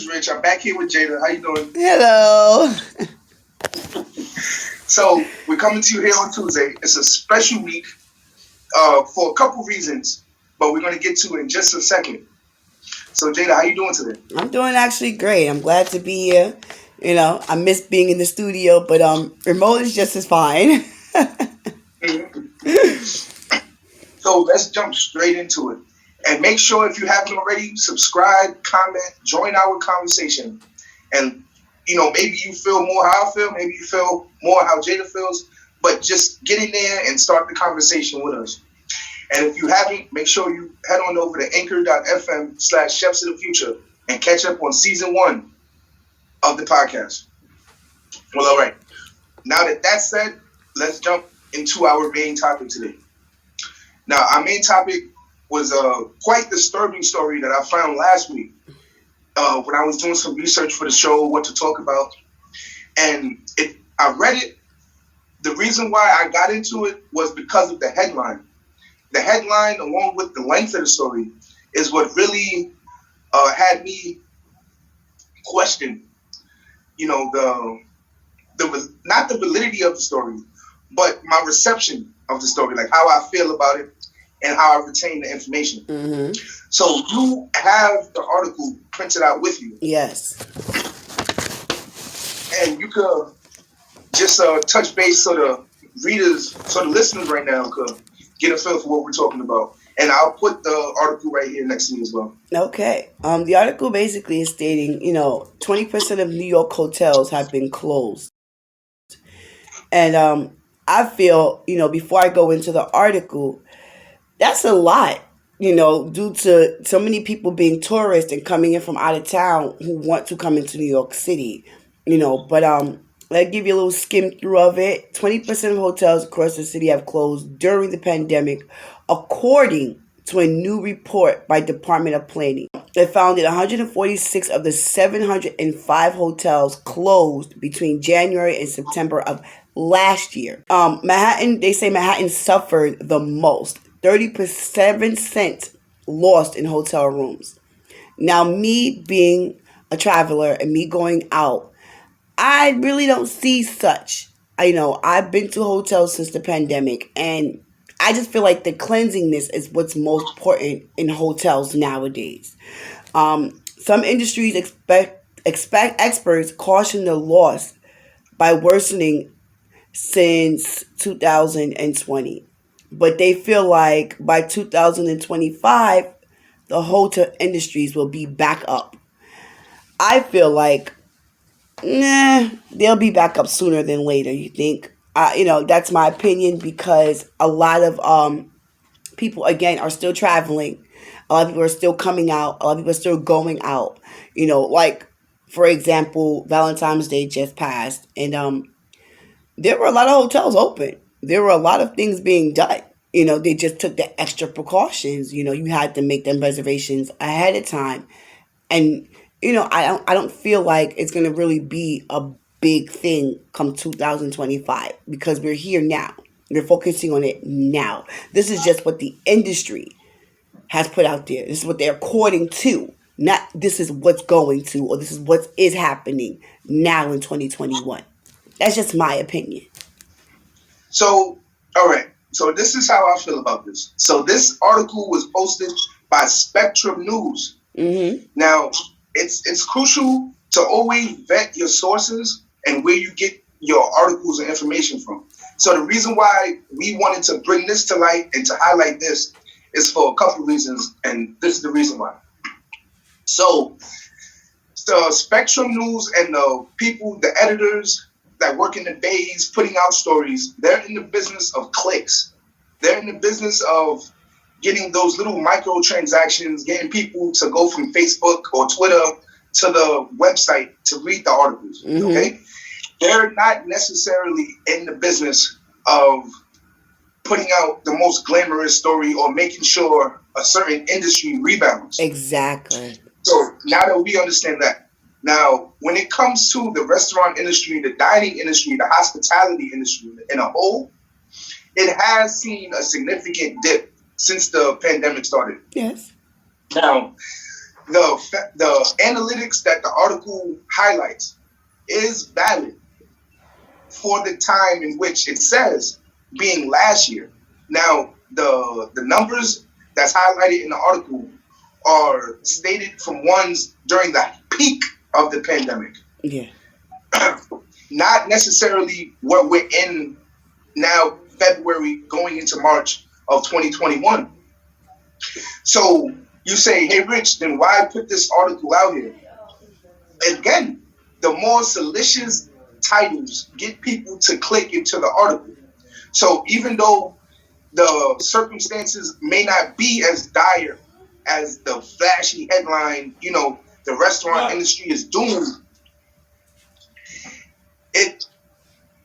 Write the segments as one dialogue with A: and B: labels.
A: Rich. I'm back here with Jada. How you doing?
B: Hello.
A: So we're coming to you here on Tuesday. It's a special week for a couple reasons, but we're going to get to in just a second. So Jada, how you doing today?
B: I'm doing actually great. I'm glad to be here. I miss being in the studio, but remote is just as fine.
A: So let's jump straight into it. And make sure if you haven't already, subscribe, comment, join our conversation. And maybe you feel more how I feel, maybe you feel more how Jada feels, but just get in there and start the conversation with us. And if you haven't, make sure you head on over to anchor.fm/Chefs of the Future and catch up on season 1 of the podcast. Well, all right. Now that that's said, let's jump into our main topic today. Now, our main topic was a quite disturbing story that I found last week when I was doing some research for the show, what to talk about. And I read it. The reason why I got into it was because of the headline. The headline, along with the length of the story, is what really had me question, not the validity of the story, but my reception of the story, like how I feel about it and how I retain the information.
B: Mm-hmm.
A: So you have the article printed out with you.
B: Yes.
A: And you could just touch base so the listeners right now could get a feel for what we're talking about. And I'll put the article right here next to me as well.
B: Okay. The article basically is stating, 20% of New York hotels have been closed. And I feel, before I go into the article, that's a lot, due to so many people being tourists and coming in from out of town who want to come into New York City, But let's give you a little skim through of it. 20% of hotels across the city have closed during the pandemic, according to a new report by Department of Planning. They found that 146 of the 705 hotels closed between January and September of last year. They say Manhattan suffered the most. 37% lost in hotel rooms. Now, me being a traveler and me going out, I really don't see such. I've been to hotels since the pandemic, and I just feel like the cleanliness is what's most important in hotels nowadays. Some industries expect experts caution the loss by worsening since 2020. But they feel like by 2025, the hotel industries will be back up. I feel like, they'll be back up sooner than later. You think? That's my opinion because a lot of people, again, are still traveling. A lot of people are still coming out. A lot of people are still going out. Like, for example, Valentine's Day just passed, and there were a lot of hotels open. There were a lot of things being done. They just took the extra precautions. You had to make them reservations ahead of time. And, I don't feel like it's going to really be a big thing come 2025 because we're here now. We're focusing on it now. This is just what the industry has put out there. This is what they're according to. Not this is what's going to, or this is what is happening now in 2021. That's just my opinion.
A: So, all right. So this is how I feel about this. So this article was posted by Spectrum News.
B: Mm-hmm.
A: Now, it's crucial to always vet your sources and where you get your articles and information from. So the reason why we wanted to bring this to light and to highlight this is for a couple of reasons, and this is the reason why. So the Spectrum News and the people, the editors that work in the bays putting out stories, they're in the business of clicks. They're in the business of getting those little microtransactions, getting people to go from Facebook or Twitter to the website to read the articles. Mm-hmm. Okay? They're not necessarily in the business of putting out the most glamorous story or making sure a certain industry rebounds.
B: Exactly.
A: So now that we understand that, now when it comes to the restaurant industry, the dining industry, the hospitality industry in a whole, it has seen a significant dip since the pandemic started.
B: Yes.
A: Now, the analytics that the article highlights is valid for the time in which it says, being last year. Now, the numbers that's highlighted in the article are stated from ones during the peak of the pandemic.
B: Yeah.
A: Not necessarily what we're in now, February going into March of 2021. So you say, hey, Rich, then why put this article out here? Again, the more salacious titles get people to click into the article. So even though the circumstances may not be as dire as the flashy headline, the restaurant industry is doomed,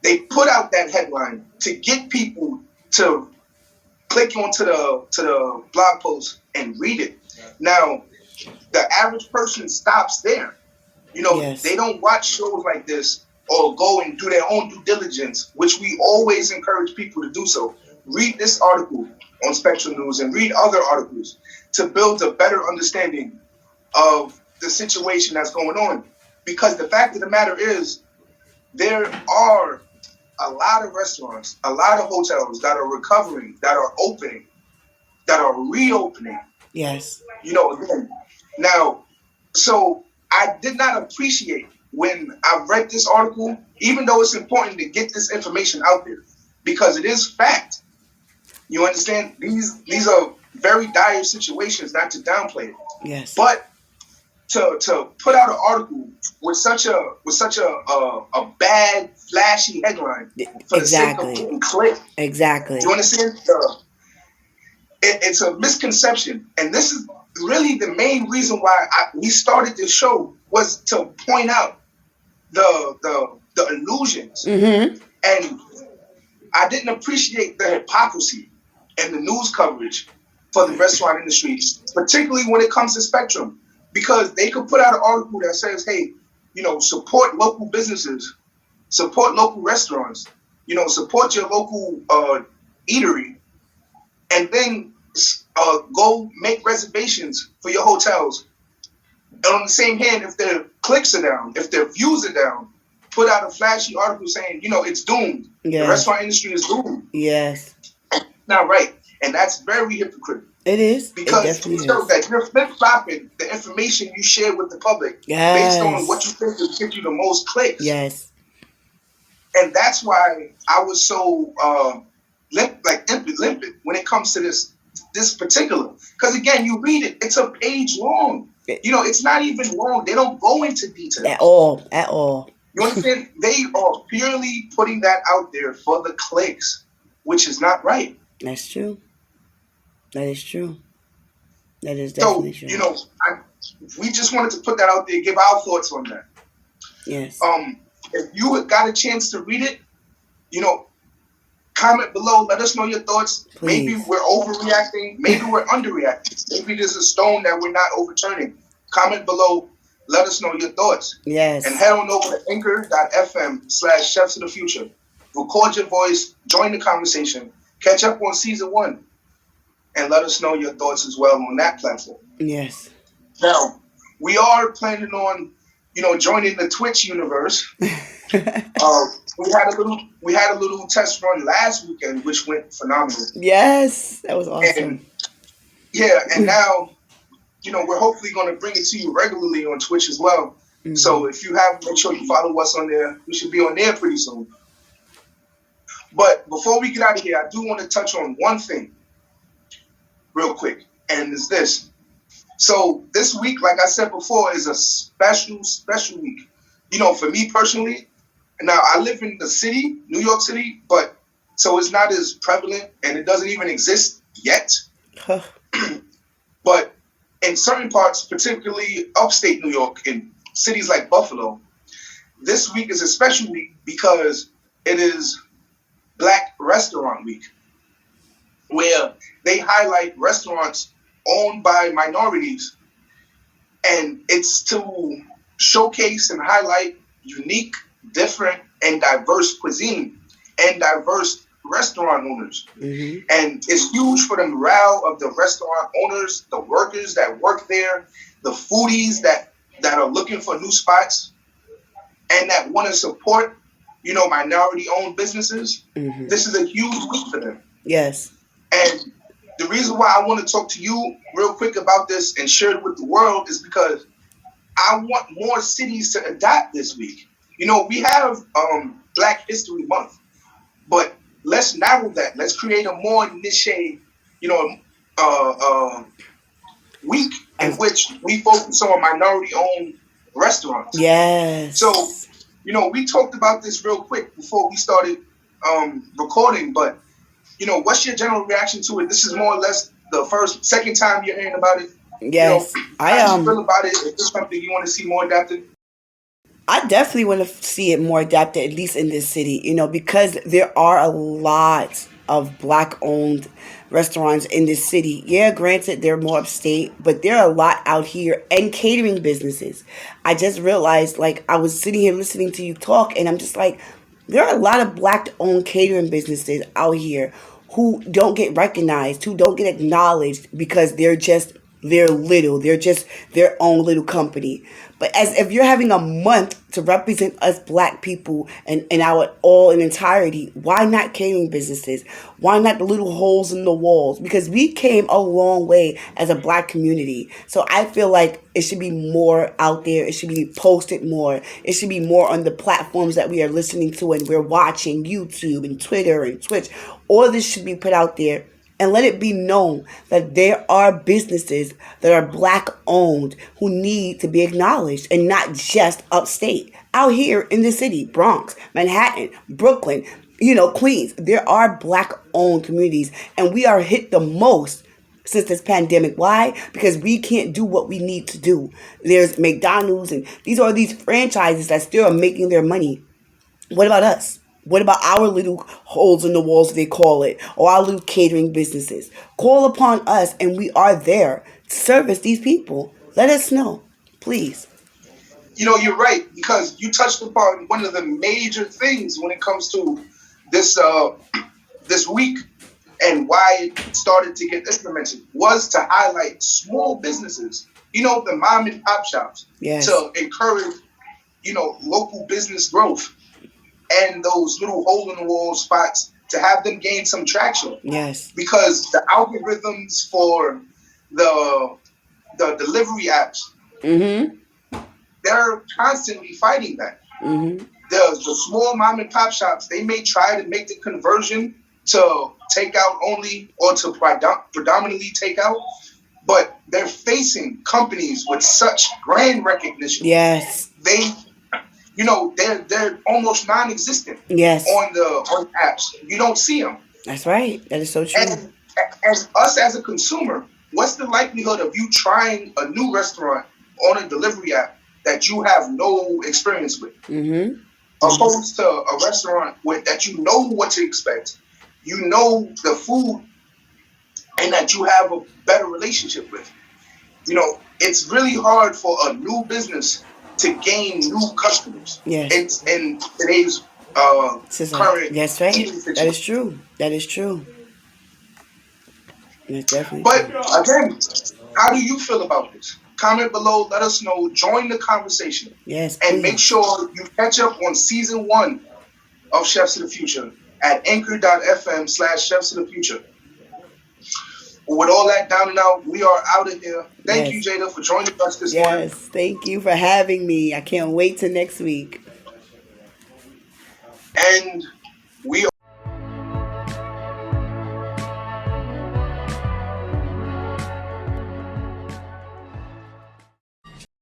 A: they put out that headline to get people to click onto the blog post and read it. Now, the average person stops there.
B: Yes.
A: They don't watch shows like this or go and do their own due diligence, which we always encourage people to do so. Read this article on Spectrum News and read other articles to build a better understanding of the situation that's going on. Because the fact of the matter is, there are a lot of restaurants, a lot of hotels that are recovering, that are opening, that are reopening.
B: Yes.
A: Again. Now, so I did not appreciate when I read this article, even though it's important to get this information out there, because it is fact. You understand? These are very dire situations, not to downplay it.
B: Yes.
A: But to put out an article with such a bad, flashy headline for the sake of getting clicked.
B: Exactly.
A: Do you understand? It's a misconception, and this is really the main reason why we started this show, was to point out the illusions.
B: Mm-hmm.
A: And I didn't appreciate the hypocrisy and the news coverage for the restaurant industry, particularly when it comes to Spectrum, because they could put out an article that says, hey, support local businesses, support local restaurants, support your local eatery, and then go make reservations for your hotels. And on the same hand, if their clicks are down, if their views are down, put out a flashy article saying, it's doomed.
B: Yes.
A: The restaurant industry is doomed.
B: Yes.
A: Not right. And that's very hypocritical.
B: It is.
A: Because
B: it definitely
A: shows
B: is.
A: that you're flip-flopping the information you share with the public based on what you think will get you the most clicks.
B: Yes.
A: And that's why I was so limpid when it comes to this particular. Because again, you read it, it's a page long. It's not even long. They don't go into detail.
B: At all.
A: You understand? They are purely putting that out there for the clicks, which is not right.
B: That's true. That is true. That is definitely true.
A: We just wanted to put that out there, give our thoughts on that.
B: Yes.
A: If you got a chance to read it, comment below. Let us know your thoughts.
B: Please.
A: Maybe we're overreacting. Maybe we're underreacting. Maybe there's a stone that we're not overturning. Comment below. Let us know your thoughts.
B: Yes.
A: And head on over to anchor.fm/chefs of the future. Record your voice. Join the conversation. Catch up on season 1. And let us know your thoughts as well on that platform.
B: Yes.
A: Now, we are planning on, joining the Twitch universe. We had a little test run last weekend, which went phenomenal.
B: Yes, that was awesome.
A: And now, we're hopefully going to bring it to you regularly on Twitch as well. Mm-hmm. So if you have, make sure you follow us on there. We should be on there pretty soon. But before we get out of here, I do want to touch on one thing real quick, and it's this. So this week, like I said before, is a special week. For me personally, now I live in the city, New York City, but so it's not as prevalent and it doesn't even exist yet. But in certain parts, particularly upstate New York, in cities like Buffalo, this week is a special week because it is Black Restaurant Week, where they highlight restaurants owned by minorities, and it's to showcase and highlight unique, different, and diverse cuisine and diverse restaurant owners. Mm-hmm. And it's huge for the morale of the restaurant owners, the workers that work there, the foodies that are looking for new spots and that want to support, minority-owned businesses.
B: Mm-hmm.
A: This is a huge week for them.
B: Yes.
A: And the reason why I want to talk to you real quick about this and share it with the world is because I want more cities to adapt this week. We have Black History Month, but let's narrow that. Let's create a more niche, week in which we focus on minority-owned restaurants.
B: Yes.
A: So, we talked about this real quick before we started recording, but, what's your general reaction to it? This is more or less the second time you're hearing about it.
B: Yes.
A: How do you feel about it? Is this something you want to see more adapted?
B: I definitely want to see it more adapted, at least in this city, because there are a lot of Black owned restaurants in this city. Yeah, granted, they're more upstate, but there are a lot out here, and catering businesses. I just realized, like, I was sitting here listening to you talk, and I'm just like, there are a lot of Black owned catering businesses out here who don't get recognized, who don't get acknowledged because they're just their own little company. But as if you're having a month to represent us Black people and our all in entirety, why not catering businesses? Why not the little holes in the walls? Because we came a long way as a Black community. So I feel like it should be more out there. It should be posted more. It should be more on the platforms that we are listening to and we're watching, YouTube and Twitter and Twitch. All this should be put out there. And let it be known that there are businesses that are Black owned who need to be acknowledged, and not just upstate. Out here in the city, Bronx, Manhattan, Brooklyn, Queens, there are Black owned communities, and we are hit the most since this pandemic. Why? Because we can't do what we need to do. There's McDonald's, and these franchises that still are making their money. What about us? What about our little holes in the walls, they call it, or our little catering businesses? Call upon us, and we are there to service these people. Let us know, please.
A: You're right, because you touched upon one of the major things when it comes to this this week and why it started to get implemented was to highlight small businesses, the mom and pop shops,
B: Yes.
A: to encourage, local business growth and those little hole in the wall spots to have them gain some traction.
B: Yes.
A: Because the algorithms for the delivery apps,
B: Mm-hmm.
A: they're constantly fighting that.
B: Mm-hmm.
A: The small mom and pop shops, they may try to make the conversion to takeout only or to predominantly takeout, but they're facing companies with such brand recognition.
B: Yes.
A: They're almost non-existent.
B: Yes.
A: on apps. You don't see them.
B: That's right. That is so true.
A: And us as a consumer, what's the likelihood of you trying a new restaurant on a delivery app that you have no experience with,
B: Mm-hmm.
A: opposed to a restaurant that you know what to expect, you know the food, and that you have a better relationship with? It's really hard for a new business to gain new customers.
B: Yes.
A: It's in today's current.
B: That's right.
A: situation.
B: That is true. That is true. That's definitely
A: But
B: true.
A: again, how do you feel about this? Comment below, let us know, join the conversation,
B: Yes,
A: and make
B: please.
A: sure you catch up on season 1 of Chefs of the Future at anchor.fm/Chefs of the Future. With all that down and out, we are out of here. Thank you,
B: Yes.
A: Jada, for joining us this morning.
B: Yes. Thank you for having me. I can't wait till next week.
A: And we